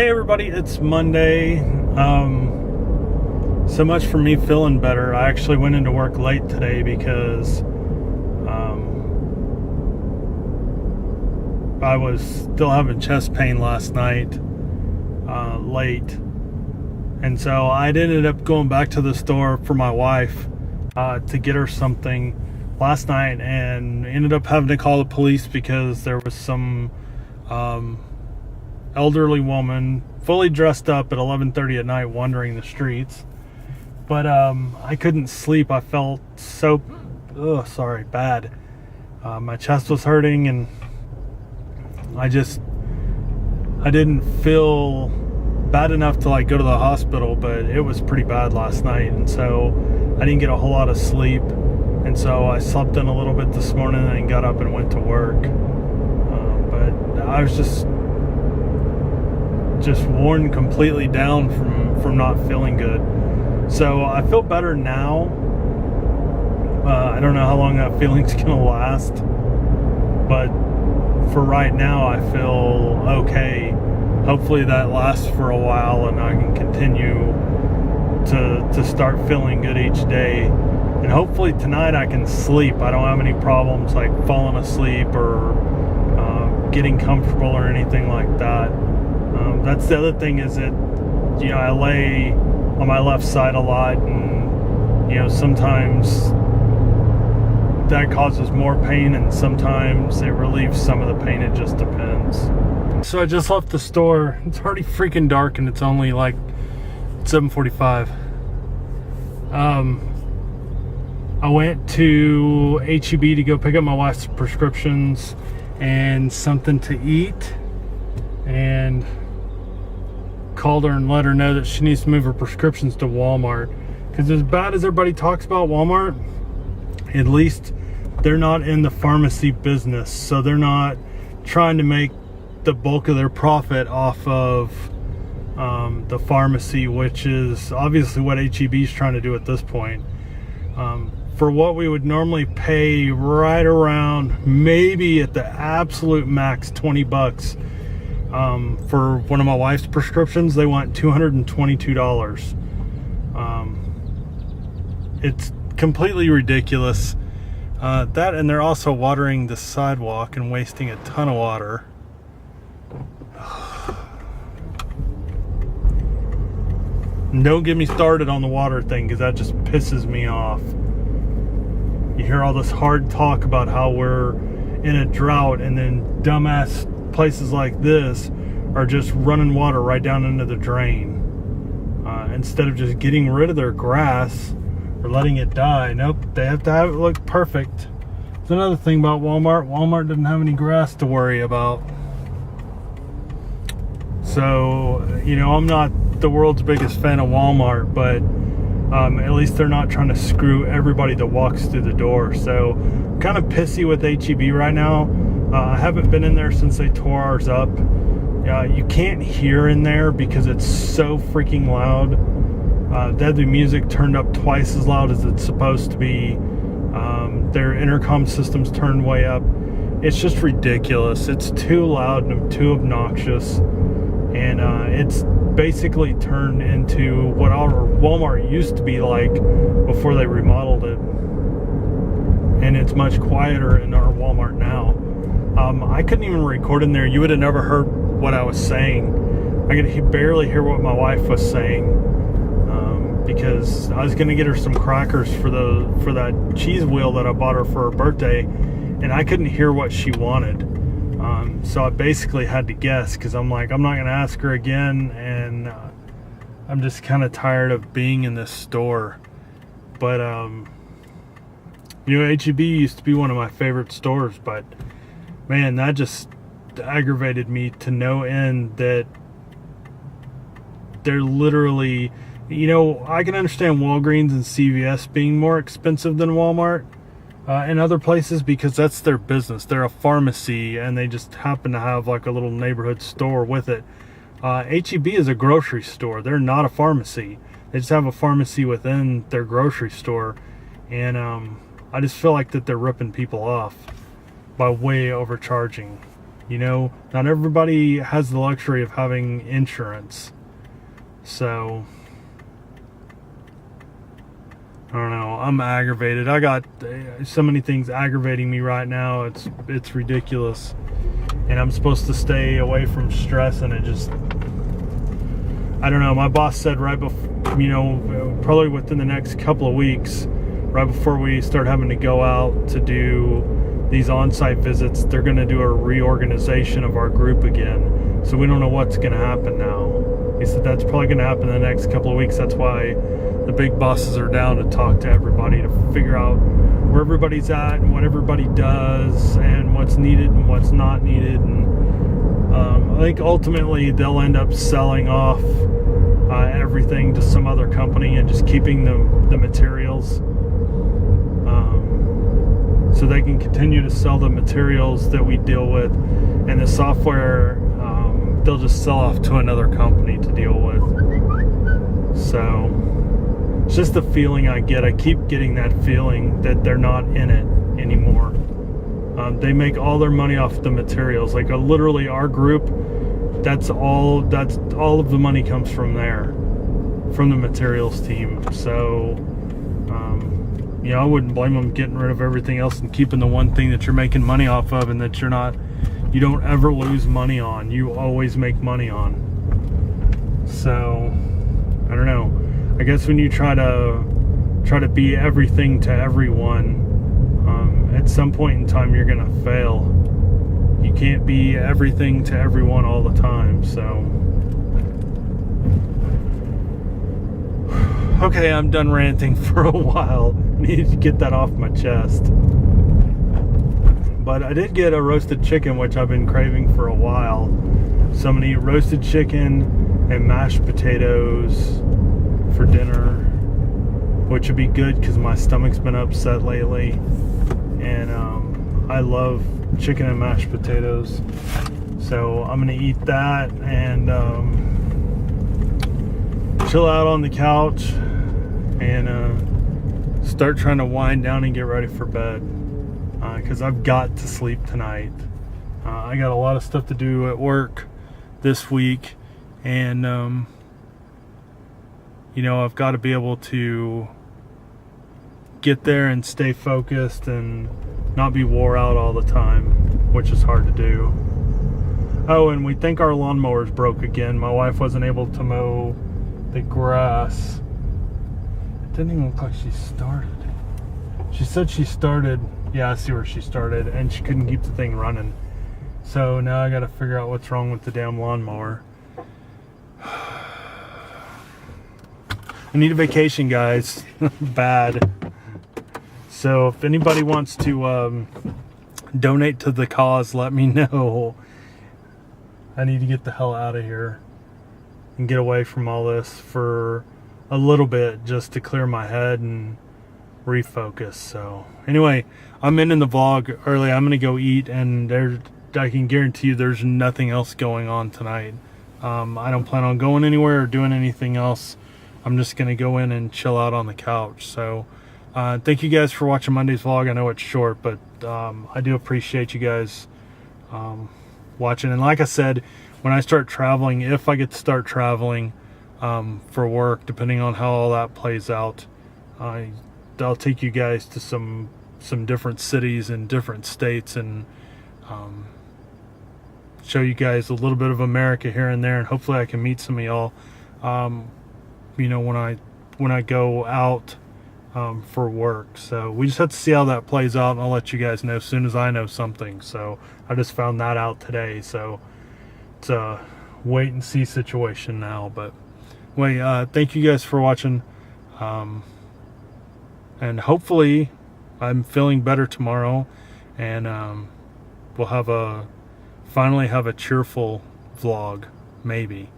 Hey everybody, it's Monday. So much for me feeling better. I actually went into work late today because I was still having chest pain last night, late. And so I ended up going back to the store for my wife to get her something last night, and ended up having to call the police because there was some elderly woman fully dressed up at 11:30 at night wandering the streets. But I couldn't sleep. I felt so bad. My chest was hurting, and I didn't feel bad enough to like go to the hospital, but it was pretty bad last night, and so I didn't get a whole lot of sleep. And so I slept in a little bit this morning and got up and went to work. But I was just worn completely down from not feeling good. So I feel better now. I don't know how long that feeling's gonna last, but for right now I feel okay. Hopefully that lasts for a while and I can continue to start feeling good each day. And hopefully tonight I can sleep. I don't have any problems like falling asleep or getting comfortable or anything like that. That's the other thing, is that, I lay on my left side a lot, and, sometimes that causes more pain and sometimes it relieves some of the pain. It just depends. So I just left the store. It's already freaking dark and it's only like 7:45. I went to H-E-B to go pick up my wife's prescriptions and something to eat, and called her and let her know that she needs to move her prescriptions to Walmart. Because as bad as everybody talks about Walmart, at least they're not in the pharmacy business, so they're not trying to make the bulk of their profit off of the pharmacy, which is obviously what H-E-B is trying to do at this point. For what we would normally pay right around, maybe at the absolute max, $20 for one of my wife's prescriptions, they want $222. It's completely ridiculous. That, and they're also watering the sidewalk and wasting a ton of water. Don't get me started on the water thing, because that just pisses me off. You hear all this hard talk about how we're in a drought, and then dumbass places like this are just running water right down into the drain. Instead of just getting rid of their grass or letting it die. Nope, they have to have it look perfect. That's another thing about Walmart. Walmart doesn't have any grass to worry about. So, I'm not the world's biggest fan of Walmart, but at least they're not trying to screw everybody that walks through the door. So I'm kind of pissy with H-E-B right now. I haven't been in there since they tore ours up. You can't hear in there because it's so freaking loud. They had the music turned up twice as loud as it's supposed to be. Their intercom system's turned way up. It's just ridiculous. It's too loud and too obnoxious. And it's basically turned into what our Walmart used to be like before they remodeled it. And it's much quieter in our Walmart now. I couldn't even record in there. You would have never heard what I was saying. I could barely hear what my wife was saying, because I was going to get her some crackers for that cheese wheel that I bought her for her birthday, and I couldn't hear what she wanted. So I basically had to guess, because I'm like, I'm not going to ask her again, and I'm just kind of tired of being in this store. But H-E-B used to be one of my favorite stores, but man, that just aggravated me to no end that they're literally, I can understand Walgreens and CVS being more expensive than Walmart and other places, because that's their business. They're a pharmacy, and they just happen to have like a little neighborhood store with it. H-E-B is a grocery store. They're not a pharmacy. They just have a pharmacy within their grocery store. And I just feel like that they're ripping people off by way overcharging. Not everybody has the luxury of having insurance. So I don't know. I'm aggravated. I got so many things aggravating me right now. It's ridiculous. And I'm supposed to stay away from stress, and it just, I don't know. My boss said right before, probably within the next couple of weeks, right before we start having to go out to do these on-site visits, they're going to do a reorganization of our group again. So we don't know what's going to happen now. He said that's probably going to happen in the next couple of weeks. That's why the big bosses are down to talk to everybody to figure out where everybody's at and what everybody does and what's needed and what's not needed. And I think ultimately they'll end up selling off everything to some other company and just keeping the materials, so they can continue to sell the materials that we deal with, and the software they'll just sell off to another company to deal with. So it's just the feeling I get. I keep getting that feeling that they're not in it anymore. They make all their money off the materials. Like literally our group, that's all of the money comes from there, from the materials team. So I wouldn't blame them getting rid of everything else and keeping the one thing that you're making money off of and that you don't ever lose money on. You always make money on. So I don't know. I guess when you try to be everything to everyone, at some point in time you're gonna fail. You can't be everything to everyone all the time. So okay, I'm done ranting for a while. I needed to get that off my chest. But I did get a roasted chicken, which I've been craving for a while. So I'm gonna eat roasted chicken and mashed potatoes for dinner, which would be good because my stomach's been upset lately. And I love chicken and mashed potatoes. So I'm gonna eat that and chill out on the couch and start trying to wind down and get ready for bed, because I've got to sleep tonight. I got a lot of stuff to do at work this week, and I've got to be able to get there and stay focused and not be wore out all the time, which is hard to do. Oh, and we think our lawnmower's broke again. My wife wasn't able to mow the grass. It didn't even look like she started. She said she started. Yeah, I see where she started, and she couldn't keep the thing running. So now I gotta figure out what's wrong with the damn lawnmower. I need a vacation, guys. Bad. So if anybody wants to donate to the cause, let me know. I need to get the hell out of here and get away from all this for a little bit, just to clear my head and refocus. So anyway, I'm ending the vlog early. I'm gonna go eat, and I can guarantee you there's nothing else going on tonight. I don't plan on going anywhere or doing anything else. I'm just gonna go in and chill out on the couch. So thank you guys for watching Monday's vlog. I know it's short, but I do appreciate you guys watching. And like I said, when I start traveling, if I get to start traveling for work, depending on how all that plays out, I'll take you guys to some different cities and different states, and show you guys a little bit of America here and there, and hopefully I can meet some of y'all when I go out for work. So we just have to see how that plays out, and I'll let you guys know as soon as I know something. So I just found that out today, so it's a wait and see situation now. But anyway, thank you guys for watching, and hopefully I'm feeling better tomorrow, and we'll finally have a cheerful vlog, maybe.